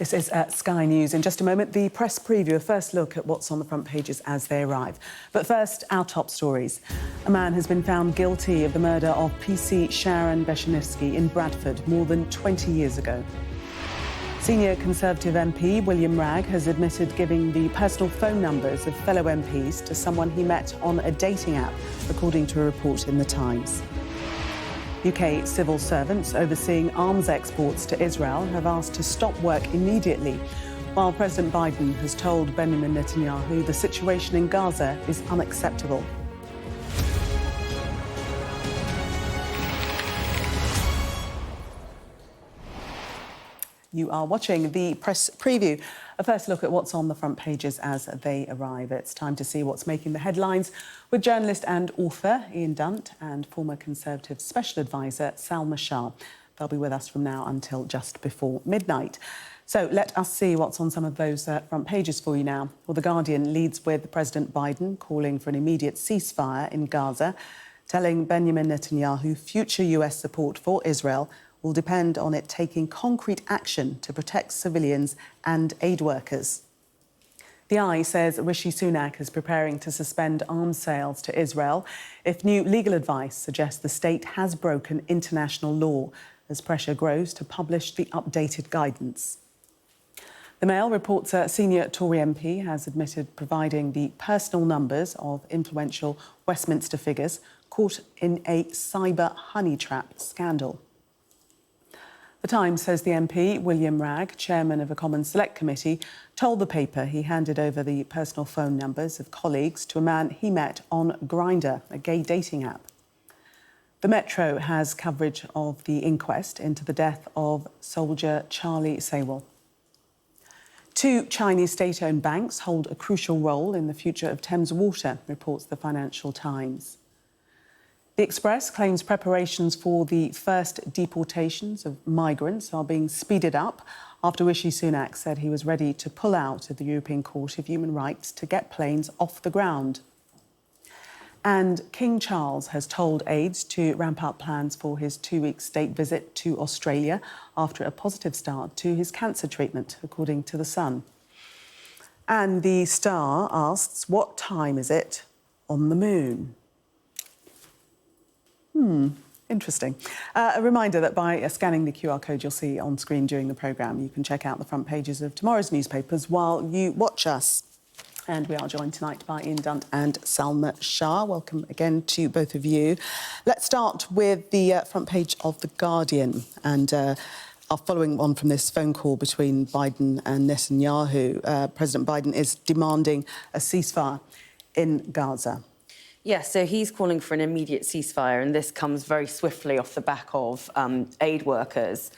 This is Sky News. In just a moment, the press preview, a first look at what's on the front pages as they arrive. But first, our top stories. A man has been found guilty of the murder of PC Sharon Beshanivsky in Bradford more than 20 years ago. Senior Conservative MP William Ragg has admitted giving the personal phone numbers of fellow MPs to someone he met on a dating app, according to a report in The Times. UK civil servants overseeing arms exports to Israel have asked to stop work immediately, while President Biden has told Benjamin Netanyahu the situation in Gaza is unacceptable. You are watching the press preview. A first look at what's on the front pages as they arrive. It's time to see what's making the headlines with journalist and author Ian Dunt and former Conservative Special Advisor Salma Shah. They'll be with us from now until just before midnight. So let us see what's on some of those front pages for you now. Well, The Guardian leads with President Biden calling for an immediate ceasefire in Gaza, telling Benjamin Netanyahu future US support for Israel will depend on it taking concrete action to protect civilians and aid workers. The Eye says Rishi Sunak is preparing to suspend arms sales to Israel if new legal advice suggests the state has broken international law, as pressure grows to publish the updated guidance. The Mail reports a senior Tory MP has admitted providing the personal numbers of influential Westminster figures caught in a cyber honey trap scandal. The Times says the MP, William Ragg, chairman of a Commons Select Committee, told the paper he handed over the personal phone numbers of colleagues to a man he met on Grindr, a gay dating app. The Metro has coverage of the inquest into the death of soldier Charlie Sawol. Two Chinese state-owned banks hold a crucial role in the future of Thames Water, reports the Financial Times. The Express claims preparations for the first deportations of migrants are being speeded up after Rishi Sunak said he was ready to pull out of the European Court of Human Rights to get planes off the ground. And King Charles has told aides to ramp up plans for his 2-week state visit to Australia after a positive start to his cancer treatment, according to The Sun. And The Star asks, what time is it on the moon? Interesting. A reminder that by scanning the QR code you'll see on screen during the programme, you can check out the front pages of tomorrow's newspapers while you watch us. And we are joined tonight by Ian Dunt and Salma Shah. Welcome again to both of you. Let's start with the front page of The Guardian and following on from this phone call between Biden and Netanyahu. President Biden is demanding a ceasefire in Gaza. Yes, so he's calling for an immediate ceasefire, and this comes very swiftly off the back of aid workers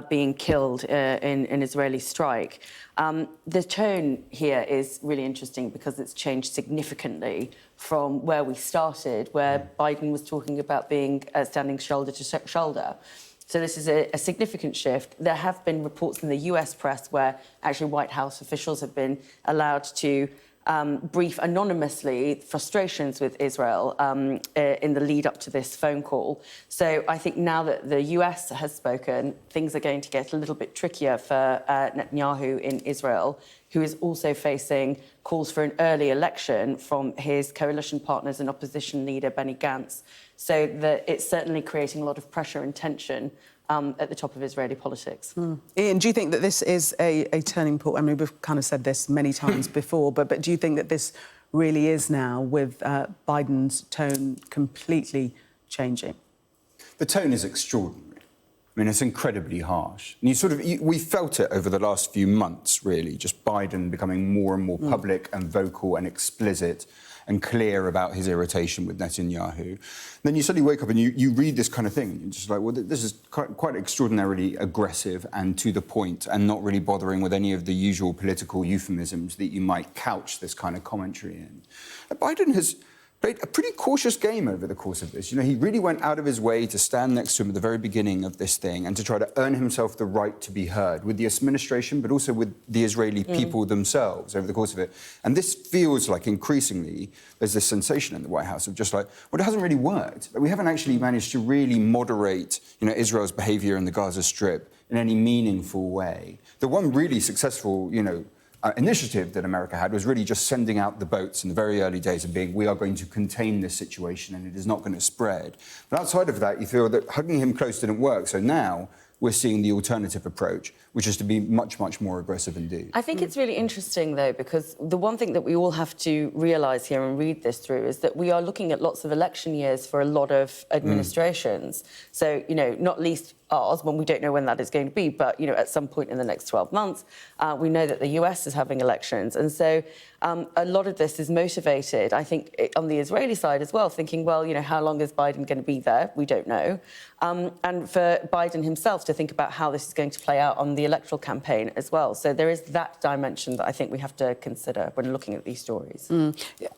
being killed in an Israeli strike. The tone here is really interesting because it's changed significantly from where we started, where Biden was talking about being standing shoulder to shoulder. So this is a significant shift. There have been reports in the US press where actually White House officials have been allowed to brief anonymously frustrations with Israel in the lead up to this phone call. So I think now that the US has spoken, things are going to get a little bit trickier for Netanyahu in Israel, who is also facing calls for an early election from his coalition partners and opposition leader Benny Gantz. So it's certainly creating a lot of pressure and tension at the top of Israeli politics. Ian, do you think that this is a turning point? I mean, we've kind of said this many times before, but do you think that this really is now, with Biden's tone completely changing? The tone is extraordinary. I mean, it's incredibly harsh. And we felt it over the last few months, really, just Biden becoming more and more public and vocal and explicit and clear about his irritation with Netanyahu. Then you suddenly wake up and you read this kind of thing, and you're just like, well, this is quite extraordinarily aggressive and to the point and not really bothering with any of the usual political euphemisms that you might couch this kind of commentary in. Biden has played a pretty cautious game over the course of this. You know, he really went out of his way to stand next to him at the very beginning of this thing and to try to earn himself the right to be heard with the administration, but also with the Israeli people themselves over the course of it. And this feels like increasingly there's this sensation in the White House of just like, well, it hasn't really worked. We haven't actually managed to really moderate, Israel's behaviour in the Gaza Strip in any meaningful way. The one really successful, initiative that America had was really just sending out the boats in the very early days and being, we are going to contain this situation and it is not going to spread. But outside of that, you feel that hugging him close didn't work. So now we're seeing the alternative approach, which is to be much, much more aggressive indeed. I think it's really interesting, though, because the one thing that we all have to realise here and read this through is that we are looking at lots of election years for a lot of administrations. So, not least ours, when we don't know when that is going to be, but, at some point in the next 12 months, we know that the US is having elections. And so a lot of this is motivated, I think, on the Israeli side as well, thinking, well, how long is Biden going to be there? We don't know. And for Biden himself to think about how this is going to play out on the electoral campaign as well. So there is that dimension that I think we have to consider when looking at these stories.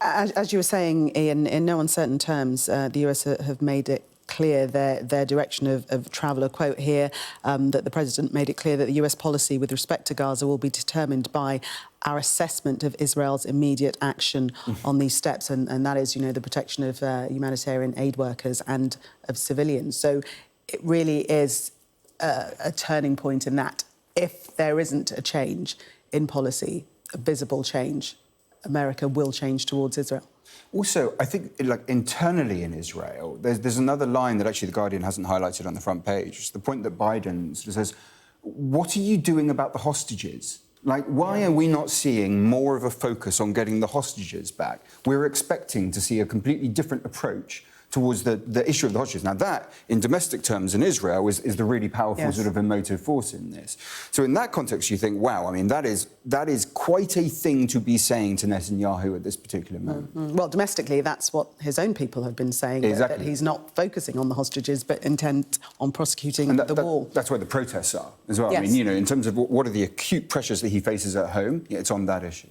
As you were saying, Ian, in no uncertain terms, the US have made it clear their direction of travel. A quote here that the President made it clear that the US policy with respect to Gaza will be determined by our assessment of Israel's immediate action on these steps, and that is, the protection of humanitarian aid workers and of civilians. So it really is a turning point in that. If there isn't a change in policy, a visible change, America will change towards Israel. Also, I think, internally in Israel, there's another line that actually The Guardian hasn't highlighted on the front page. It's the point that Biden sort of says, what are you doing about the hostages? Why are we not seeing more of a focus on getting the hostages back? We're expecting to see a completely different approach towards the issue of the hostages. Now, that, in domestic terms in Israel, is the really powerful sort of emotive force in this. So in that context, you think, wow, I mean, that is quite a thing to be saying to Netanyahu at this particular moment. Well, domestically, that's what his own people have been saying, exactly. that he's not focusing on the hostages, but intent on prosecuting the war. That's where the protests are, as well. Yes. I mean, in terms of what are the acute pressures that he faces at home, it's on that issue.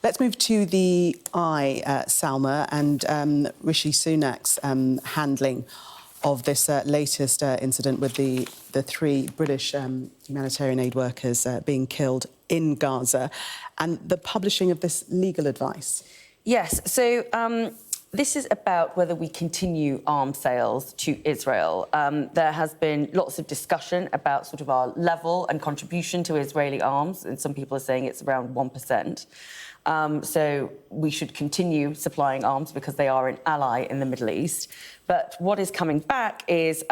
Let's move to the eye, Salma, and Rishi Sunak's handling of this latest incident with the three British humanitarian aid workers being killed in Gaza, and the publishing of this legal advice. Yes, so this is about whether we continue arms sales to Israel. There has been lots of discussion about sort of our level and contribution to Israeli arms, and some people are saying it's around 1%. So we should continue supplying arms because they are an ally in the Middle East. But what is coming back is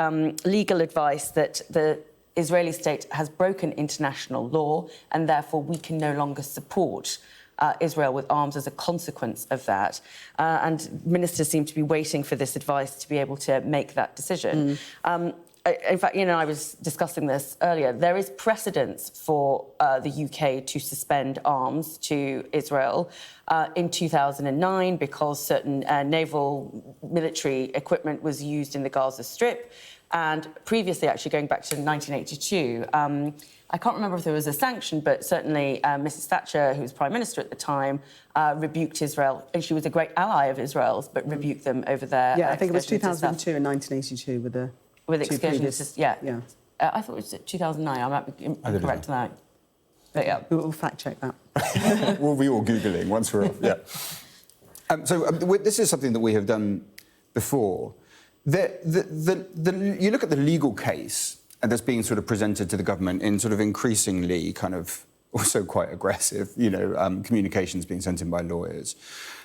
legal advice that the Israeli state has broken international law, and therefore we can no longer support Israel with arms as a consequence of that. And ministers seem to be waiting for this advice to be able to make that decision. In fact, Ian and I was discussing this earlier. There is precedence for the UK to suspend arms to Israel in 2009 because certain naval military equipment was used in the Gaza Strip. And previously, actually going back to 1982, I can't remember if there was a sanction, but certainly Mrs. Thatcher, who was Prime Minister at the time, rebuked Israel. And she was a great ally of Israel's, but rebuked them over their... Yeah, I think it was 2002 and 1982 with the... With excursions, I thought it was 2009. I might be incorrect on that. But yeah. We'll fact check that. We'll be all Googling once we're off, this is something that we have done before. You look at the legal case that's being sort of presented to the government in sort of increasingly kind of also quite aggressive, communications being sent in by lawyers.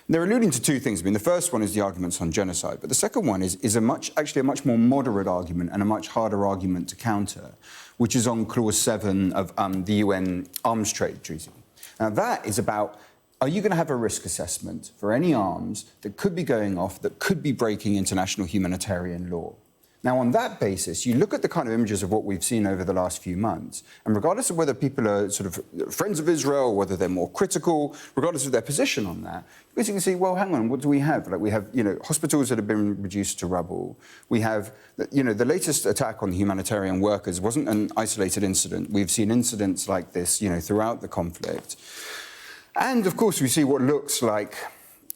They're alluding to two things. I mean, the first one is the arguments on genocide, but the second one is a much more moderate argument and a much harder argument to counter, which is on Clause 7 of the UN Arms Trade Treaty. Now, that is about, are you going to have a risk assessment for any arms that could be going off, that could be breaking international humanitarian law? Now, on that basis, you look at the kind of images of what we've seen over the last few months, and regardless of whether people are sort of friends of Israel, whether they're more critical, regardless of their position on that, you basically see, well, hang on, what do we have? We have, hospitals that have been reduced to rubble. We have, the latest attack on humanitarian workers wasn't an isolated incident. We've seen incidents like this, throughout the conflict. And, of course, we see what looks like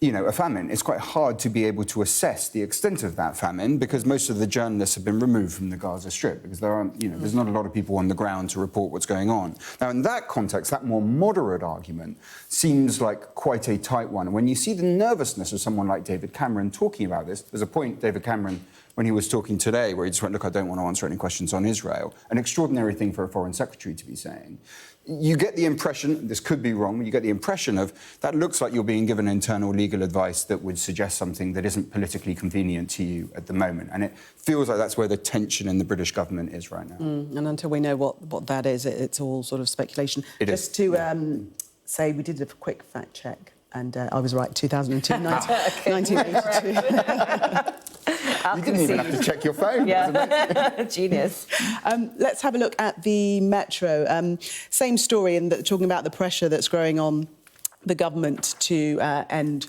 a famine. It's quite hard to be able to assess the extent of that famine because most of the journalists have been removed from the Gaza Strip because there aren't, there's not a lot of people on the ground to report what's going on. Now, in that context, that more moderate argument seems like quite a tight one. And when you see the nervousness of someone like David Cameron talking about this, there's a point David Cameron when he was talking today, where he just went, look, I don't want to answer any questions on Israel. An extraordinary thing for a foreign secretary to be saying. You get the impression, this could be wrong, but you get the impression of that looks like you're being given internal legal advice that would suggest something that isn't politically convenient to you at the moment. And it feels like that's where the tension in the British government is right now. And until we know what that is, it's all sort of speculation. Just to say we did a quick fact check, and I was right, 2002, 1982. You didn't even have to check your phone. Yeah, genius. Let's have a look at the Metro. Same story, in that talking about the pressure that's growing on the government to end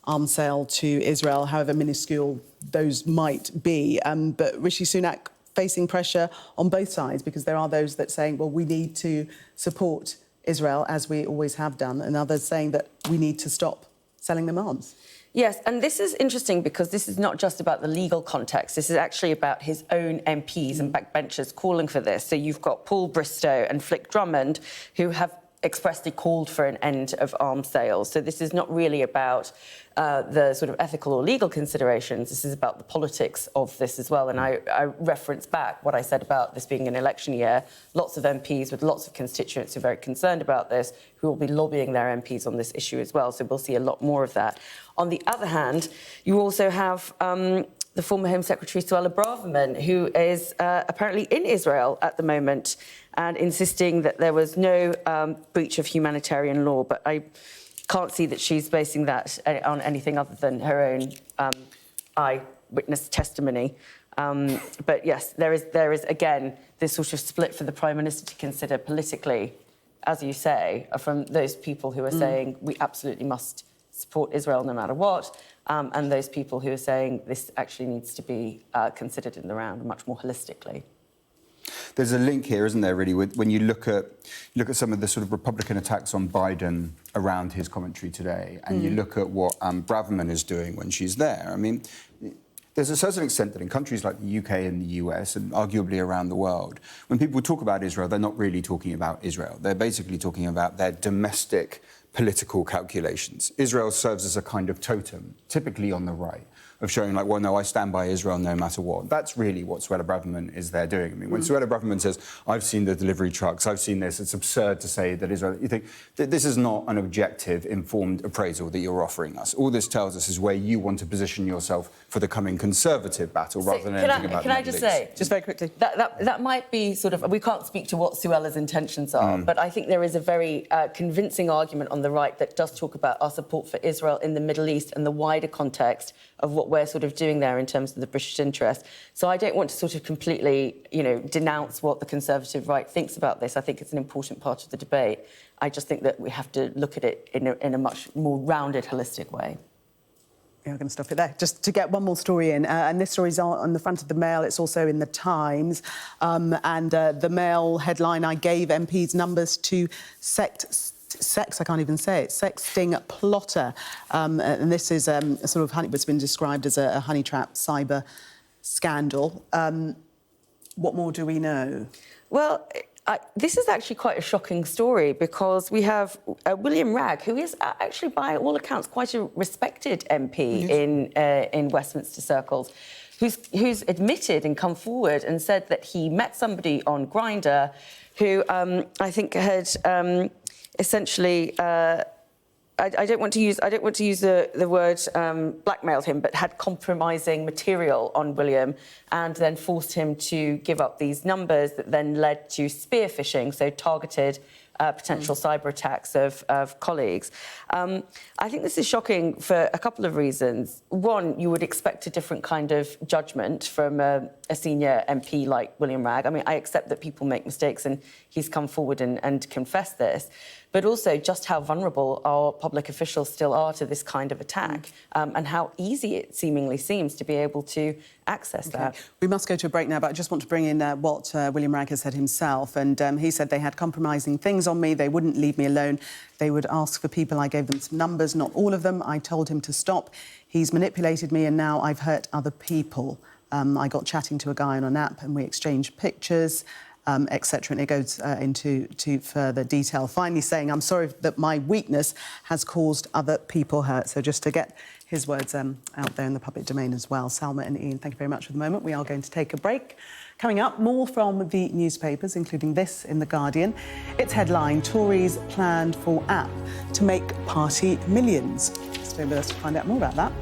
arms sale to Israel, however minuscule those might be. But Rishi Sunak facing pressure on both sides, because there are those that saying, well, we need to support Israel as we always have done, and others saying that we need to stop selling them arms. Yes, and this is interesting because this is not just about the legal context. This is actually about his own MPs and backbenchers calling for this. So you've got Paul Bristow and Flick Drummond, who have expressly called for an end of arms sales. So this is not really about the sort of ethical or legal considerations. This is about the politics of this as well. And I reference back what I said about this being an election year. Lots of MPs with lots of constituents who are very concerned about this, who will be lobbying their MPs on this issue as well. So we'll see a lot more of that. On the other hand, you also have the former Home Secretary Suella Braverman, who is apparently in Israel at the moment and insisting that there was no breach of humanitarian law. But I can't see that she's basing that on anything other than her own eyewitness testimony. But yes, there is again this sort of split for the Prime Minister to consider politically, as you say, from those people who are saying we absolutely must support Israel no matter what, and those people who are saying this actually needs to be considered in the round much more holistically. There's a link here, isn't there, really, when you look at some of the sort of Republican attacks on Biden around his commentary today, and you look at what Braverman is doing when she's there. I mean, there's a certain extent that in countries like the UK and the US, and arguably around the world, when people talk about Israel, they're not really talking about Israel. They're basically talking about their domestic political calculations. Israel serves as a kind of totem, typically on the right, of showing like, well, no, I stand by Israel no matter what. That's really what Suella Braverman is there doing. I mean, when Suella Braverman says, I've seen the delivery trucks, I've seen this, it's absurd to say that Israel... You think, this is not an objective, informed appraisal that you're offering us. All this tells us is where you want to position yourself for the coming Conservative battle, rather than anything about the Can I just say... Just very quickly. That might be sort of... We can't speak to what Suella's intentions are, but I think there is a very convincing argument on the right that does talk about our support for Israel in the Middle East and the wider context of what we're sort of doing there in terms of the British interest. So I don't want to sort of completely, denounce what the Conservative right thinks about this. I think it's an important part of the debate. I just think that we have to look at it in a much more rounded, holistic way. Yeah, I'm going to stop it there. Just to get one more story in, and this story's on the front of the Mail. It's also in the Times, and the Mail headline: I gave MPs numbers to sex, I can't even say it, sexting plotter. And this is a sort of what's been described as a honey trap cyber scandal. What more do we know? Well, this is actually quite a shocking story, because we have William Ragg, who is actually, by all accounts, quite a respected MP in Westminster circles, who's admitted and come forward and said that he met somebody on Grindr who I think had... essentially, I don't want to use the word blackmailed him, but had compromising material on William, and then forced him to give up these numbers that then led to spear phishing, so targeted potential cyber attacks of colleagues. I think this is shocking for a couple of reasons. One, you would expect a different kind of judgment from a senior MP like William Ragg. I mean, I accept that people make mistakes, and he's come forward and confessed this. But also just how vulnerable our public officials still are to this kind of attack, and how easy it seemingly seems to be able to access that. We must go to a break now, but I just want to bring in what William Ragg has said himself. And he said they had compromising things on me. They wouldn't leave me alone. They would ask for people. I gave them some numbers, not all of them. I told him to stop. He's manipulated me, and now I've hurt other people. I got chatting to a guy on an app, and we exchanged pictures. etc. And it goes into further detail. Finally saying, I'm sorry that my weakness has caused other people hurt. So just to get his words out there in the public domain as well. Salma and Ian, thank you very much for the moment. We are going to take a break. Coming up, more from the newspapers, including this in The Guardian. Its headline, Tories planned for app to make party millions. Stay with us to find out more about that.